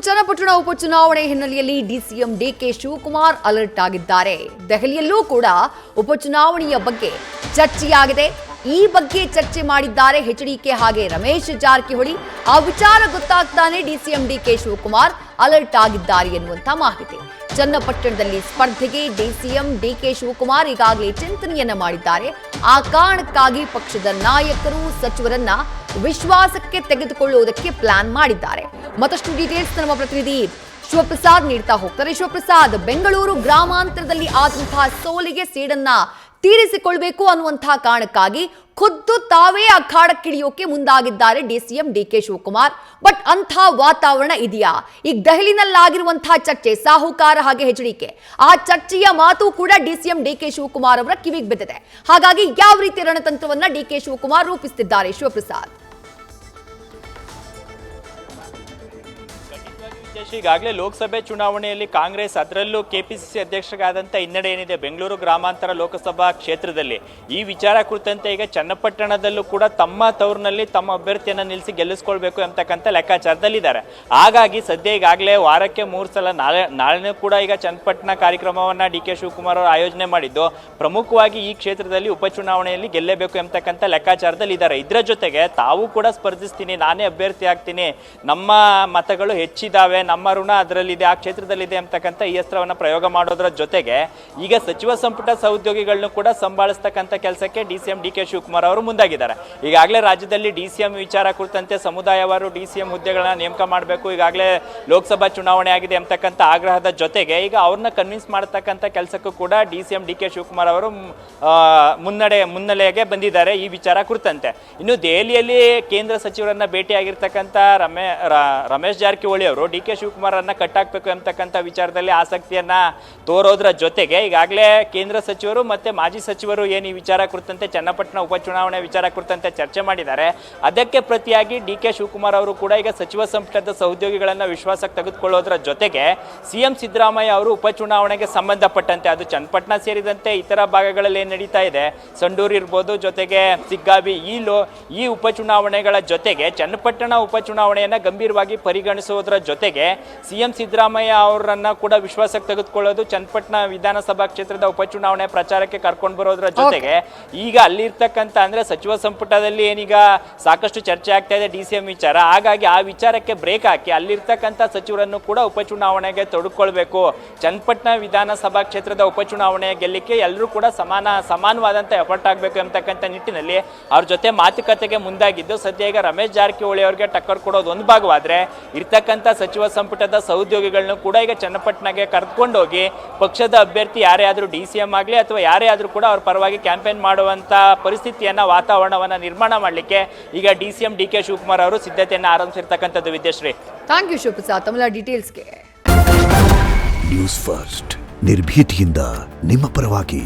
ಚನ್ನಪಟ್ಟಣ ಉಪಚುನಾವಣೆ ಹಿನ್ನೆಲೆಯಲ್ಲಿ DCM DK Shivakumar alert ಆಗಿದ್ದಾರೆ. ದೆಹಲಿಯಲ್ಲೂ ಕೂಡ ಉಪಚುನಾವಣೆಯ ಬಗ್ಗೆ ಚರ್ಚೆಯಾಗಿದೆ. ಈ ಬಗ್ಗೆ ಚರ್ಚೆ ಮಾಡಿದ್ದಾರೆ ಎಚ್ಡಿಕೆ ಹಾಗೆ ರಮೇಶ್ ಜಾರಕಿಹೊಳಿ. ಆ ವಿಚಾರ ಗೊತ್ತಾಗ್ತಾನೆ ಡಿಸಿಎಂ ಡಿಕೆ ಶಿವಕುಮಾರ್ ಅಲರ್ಟ್ ಆಗಿದ್ದಾರೆ ಎನ್ನುವಂತ ಮಾಹಿತಿ. ಚನ್ನಪಟ್ಟಣದಲ್ಲಿ ಸ್ಪರ್ಧೆಗೆ ಡಿಸಿಎಂ ಡಿಕೆ ಶಿವಕುಮಾರ್ ಈಗಾಗಲೇ ಚಿಂತನೆಯನ್ನ ಮಾಡಿದ್ದಾರೆ. ಆ ಕಾರಣಕ್ಕಾಗಿ ಪಕ್ಷದ ನಾಯಕರು ಸಚಿವರನ್ನ ವಿಶ್ವಾಸಕ್ಕೆ ತೆಗೆದುಕೊಳ್ಳುವುದಕ್ಕೆ ಪ್ಲಾನ್ ಮಾಡಿದ್ದಾರೆ. ಮತ್ತಷ್ಟು ಡೀಟೇಲ್ಸ್ ನಮ್ಮ ಪ್ರತಿನಿಧಿ ಶಿವಪ್ರಸಾದ್ ನೀಡ್ತಾ ಹೋಗ್ತಾರೆ. ಶಿವಪ್ರಸಾದ್, ಬೆಂಗಳೂರು ಗ್ರಾಮಾಂತರದಲ್ಲಿ ಆದಂತಹ ಸೋಲಿಗೆ ಸೇಡನ್ನ ತೀರಿಸಿಕೊಳ್ಬೇಕು ಅನ್ನುವಂತಹ ಕಾರಣಕ್ಕಾಗಿ ಖುದ್ದು ತಾವೇ ಅಖಾಡಕ್ಕಿಳಿಯೋಕೆ ಮುಂದಾಗಿದ್ದಾರೆ ಡಿಸಿಎಂ ಡಿಕೆ ಶಿವಕುಮಾರ್. ಬಟ್ ಅಂಥ ವಾತಾವರಣ ಇದೆಯಾ? ಈಗ ದೆಹಲಿನಲ್ಲಾಗಿರುವಂತಹ ಚರ್ಚೆ, ಸಾಹುಕಾರ ಹಾಗೆ ಎಚ್ಡಿಕೆ, ಆ ಚರ್ಚೆಯ ಮಾತು ಕೂಡ ಡಿಸಿಎಂ ಡಿಕೆ ಶಿವಕುಮಾರ್ ಅವರ ಕಿವಿಗೆ ಬಿದ್ದಿದೆ. ಹಾಗಾಗಿ ಯಾವ ರೀತಿ ರಣತಂತ್ರವನ್ನ ಡಿಕೆ ಶಿವಕುಮಾರ್ ರೂಪಿಸುತ್ತಿದ್ದಾರೆ? ಶಿವಪ್ರಸಾದ್, ಈಗಾಗಲೇ ಲೋಕಸಭೆ ಚುನಾವಣೆಯಲ್ಲಿ ಕಾಂಗ್ರೆಸ್, ಅದರಲ್ಲೂ ಕೆಪಿಸಿಸಿ ಅಧ್ಯಕ್ಷರಾದಂಥ ಹಿನ್ನಡೆ ಏನಿದೆ ಬೆಂಗಳೂರು ಗ್ರಾಮಾಂತರ ಲೋಕಸಭಾ ಕ್ಷೇತ್ರದಲ್ಲಿ, ಈ ವಿಚಾರ ಕುರಿತಂತೆ ಈಗ ಚನ್ನಪಟ್ಟಣದಲ್ಲೂ ಕೂಡ ತಮ್ಮ ತವರಿನಲ್ಲಿ ತಮ್ಮ ಅಭ್ಯರ್ಥಿಯನ್ನು ನಿಲ್ಲಿಸಿ ಗೆಲ್ಲಿಸ್ಕೊಳ್ಬೇಕು ಅಂತಕ್ಕಂಥ ಲೆಕ್ಕಾಚಾರದಲ್ಲಿದ್ದಾರೆ. ಹಾಗಾಗಿ ಸದ್ಯ ಈಗಾಗಲೇ ವಾರಕ್ಕೆ 3 ಸಲ, ನಾಳೆನೂ ಕೂಡ ಈಗ ಚನ್ನಪಟ್ಟಣ ಕಾರ್ಯಕ್ರಮವನ್ನು ಡಿಕೆ ಶಿವಕುಮಾರ್ ಅವರು ಆಯೋಜನೆ ಮಾಡಿದ್ದು, ಪ್ರಮುಖವಾಗಿ ಈ ಕ್ಷೇತ್ರದಲ್ಲಿ ಉಪಚುನಾವಣೆಯಲ್ಲಿ ಗೆಲ್ಲೇಬೇಕು ಎಂಬತಕ್ಕಂಥ ಲೆಕ್ಕಾಚಾರದಲ್ಲಿದ್ದಾರೆ. ಇದರ ಜೊತೆಗೆ ತಾವು ಕೂಡ ಸ್ಪರ್ಧಿಸ್ತೀನಿ, ನಾನೇ ಅಭ್ಯರ್ಥಿ ಆಗ್ತೀನಿ, ನಮ್ಮ ಮತಗಳು ಹೆಚ್ಚಿದ್ದಾವೆ, ನಮ್ಮ ಋಣ ಅದರಲ್ಲಿದೆ, ಆ ಕ್ಷೇತ್ರದಲ್ಲಿದೆ ಅಂತಕ್ಕಂಥ ಈ ಅಸ್ತ್ರವನ್ನು ಪ್ರಯೋಗ ಮಾಡೋದ್ರ ಜೊತೆಗೆ ಈಗ ಸಚಿವ ಸಂಪುಟ ಸಹೋದ್ಯೋಗಿಗಳನ್ನು ಕೂಡ ಸಂಭಾಳಿಸ್ತಕ್ಕಂಥ ಕೆಲಸಕ್ಕೆ ಡಿಸಿಎಂ ಡಿಕೆ ಶಿವಕುಮಾರ್ ಅವರು ಮುಂದಾಗಿದ್ದಾರೆ. ಈಗಾಗಲೇ ರಾಜ್ಯದಲ್ಲಿ ಡಿಸಿಎಂ ವಿಚಾರ ಕುರಿತಂತೆ ಸಮುದಾಯವಾರು ಡಿಸಿಎಂ ಹುದ್ದೆಗಳನ್ನ ನೇಮಕ ಮಾಡಬೇಕು, ಈಗಾಗಲೇ ಲೋಕಸಭಾ ಚುನಾವಣೆ ಆಗಿದೆ ಅಂತಕ್ಕಂಥ ಆಗ್ರಹದ ಜೊತೆಗೆ ಈಗ ಅವ್ರನ್ನ ಕನ್ವಿನ್ಸ್ ಮಾಡತಕ್ಕಂಥ ಕೆಲಸಕ್ಕೂ ಕೂಡ ಡಿಸಿಎಂ ಡಿಕೆ ಶಿವಕುಮಾರ್ ಅವರು ಮುನ್ನೆಲೆಗೆ ಬಂದಿದ್ದಾರೆ ಈ ವಿಚಾರ ಕುರಿತಂತೆ. ಇನ್ನು ದೆಹಲಿಯಲ್ಲಿ ಕೇಂದ್ರ ಸಚಿವರನ್ನ ಭೇಟಿಯಾಗಿರ್ತಕ್ಕಂಥ ರಮೇಶ್ ಜಾರಕಿಹೊಳಿ ಅವರು ಡಿಕೆ ಶಿವಕುಮಾರನ್ನ ಕಟ್ಟಾಕಬೇಕು ಅಂತಕ್ಕಂಥ ವಿಚಾರದಲ್ಲಿ ಆಸಕ್ತಿಯನ್ನ ತೋರೋದ್ರ ಜೊತೆಗೆ ಈಗಾಗಲೇ ಕೇಂದ್ರ ಸಚಿವರು ಮತ್ತೆ ಮಾಜಿ ಸಚಿವರು ಏನು ಈ ವಿಚಾರ ಕುರಿತಂತೆ ಚನ್ನಪಟ್ಟಣ ಉಪಚುನಾವಣೆ ವಿಚಾರ ಕುರಿತಂತೆ ಚರ್ಚೆ ಮಾಡಿದ್ದಾರೆ. ಅದಕ್ಕೆ ಪ್ರತಿಯಾಗಿ ಡಿಕೆ ಶಿವಕುಮಾರ್ ಅವರು ಕೂಡ ಈಗ ಸಚಿವ ಸಂಪುಟದ ಸಹೋದ್ಯೋಗಿಗಳನ್ನ ವಿಶ್ವಾಸಕ್ಕೆ ತೆಗೆದುಕೊಳ್ಳೋದ್ರ ಜೊತೆಗೆ ಸಿಎಂ ಸಿದ್ದರಾಮಯ್ಯ ಅವರು ಉಪಚುನಾವಣೆಗೆ ಸಂಬಂಧಪಟ್ಟಂತೆ, ಅದು ಚನ್ನಪಟ್ಟಣ ಸೇರಿದಂತೆ ಇತರ ಭಾಗಗಳಲ್ಲಿ ಏನು ನಡೀತಾ ಇದೆ, ಸಂಡೂರು ಇರ್ಬೋದು, ಜೊತೆಗೆ ಸಿಗ್ಗಾವಿ, ಈ ಉಪಚುನಾವಣೆಗಳ ಜೊತೆಗೆ ಚನ್ನಪಟ್ಟಣ ಉಪಚುನಾವಣೆಯನ್ನ ಗಂಭೀರವಾಗಿ ಪರಿಗಣಿಸುವುದರ ಜೊತೆಗೆ ಸಿಎಂ ಸಿದ್ದರಾಮಯ್ಯ ಅವರನ್ನ ಕೂಡ ವಿಶ್ವಾಸಕ್ಕೆ ತೆಗೆದುಕೊಳ್ಳೋದು, ಚನ್ನಪಟ್ಟಣ ವಿಧಾನಸಭಾ ಕ್ಷೇತ್ರದ ಉಪಚುನಾವಣೆ ಪ್ರಚಾರಕ್ಕೆ ಕರ್ಕೊಂಡು ಬರೋದ್ರ ಜೊತೆಗೆ ಈಗ ಅಲ್ಲಿರ್ತಕ್ಕಂಥ ಅಂದ್ರೆ ಸಚಿವ ಸಂಪುಟದಲ್ಲಿ ಏನೀಗ ಸಾಕಷ್ಟು ಚರ್ಚೆ ಆಗ್ತಾ ಇದೆ ಡಿಸಿಎಂ ವಿಚಾರ. ಹಾಗಾಗಿ ಆ ವಿಚಾರಕ್ಕೆ ಬ್ರೇಕ್ ಹಾಕಿ ಅಲ್ಲಿರ್ತಕ್ಕಂಥ ಸಚಿವರನ್ನು ಕೂಡ ಉಪಚುನಾವಣೆಗೆ ತೊಡಗಿಕೊಳ್ಬೇಕು, ಚನ್ನಪಟ್ಟಣ ವಿಧಾನಸಭಾ ಕ್ಷೇತ್ರದ ಉಪಚುನಾವಣೆ ಗೆಲ್ಲಿಕ್ಕೆ ಎಲ್ಲರೂ ಕೂಡ ಸಮಾನವಾದಂಥ ಎಫರ್ಟ್ ಆಗಬೇಕು ಎಂಬತಕ್ಕಂಥ ನಿಟ್ಟಿನಲ್ಲಿ ಅವ್ರ ಜೊತೆ ಮಾತುಕತೆಗೆ ಮುಂದಾಗಿದ್ದು, ಸದ್ಯ ಈಗ ರಮೇಶ್ ಜಾರಕಿಹೊಳಿ ಅವರಿಗೆ ಟಕ್ಕರ್ ಕೊಡೋದು ಒಂದು ಭಾಗವಾದ್ರೆ, ಇರ್ತಕ್ಕಂಥ ಸಚಿವ ಸಂಪುಟದ ಸಹೋದ್ಯೋಗಿಗಳನ್ನು ಕೂಡ ಈಗ ಚನ್ನಪಟ್ಟಣಕ್ಕೆ ಕರೆದುಕೊಂಡೋಗಿ ಪಕ್ಷದ ಅಭ್ಯರ್ಥಿ ಯಾರೇ ಆದರೂ ಡಿಸಿಎಂ ಆಗಲಿ ಅಥವಾ ಯಾರೇ ಆದರೂ ಕೂಡ ಅವ್ರ ಪರವಾಗಿ ಕ್ಯಾಂಪೇನ್ ಮಾಡುವಂಥ ಪರಿಸ್ಥಿತಿಯನ್ನು, ವಾತಾವರಣವನ್ನು ನಿರ್ಮಾಣ ಮಾಡಲಿಕ್ಕೆ ಈಗ ಡಿಸಿಎಂ ಡಿಕೆ ಶಿವಕುಮಾರ್ ಅವರು ಸಿದ್ಧತೆಯನ್ನು ಆರಂಭಿಸಿರ್ತಕ್ಕಂಥದ್ದು. ವಿದ್ಯಾಶ್ರೀ, ಥ್ಯಾಂಕ್ ಯು ಶಿವಪ್ರಸಾದ್ ತಮ್ಮ ಡೀಟೇಲ್ಸ್ಗೆ. ನ್ಯೂಸ್ ಫಸ್ಟ್, ನಿರ್ಭೀತಿಯಿಂದ ನಿಮ್ಮ ಪರವಾಗಿ.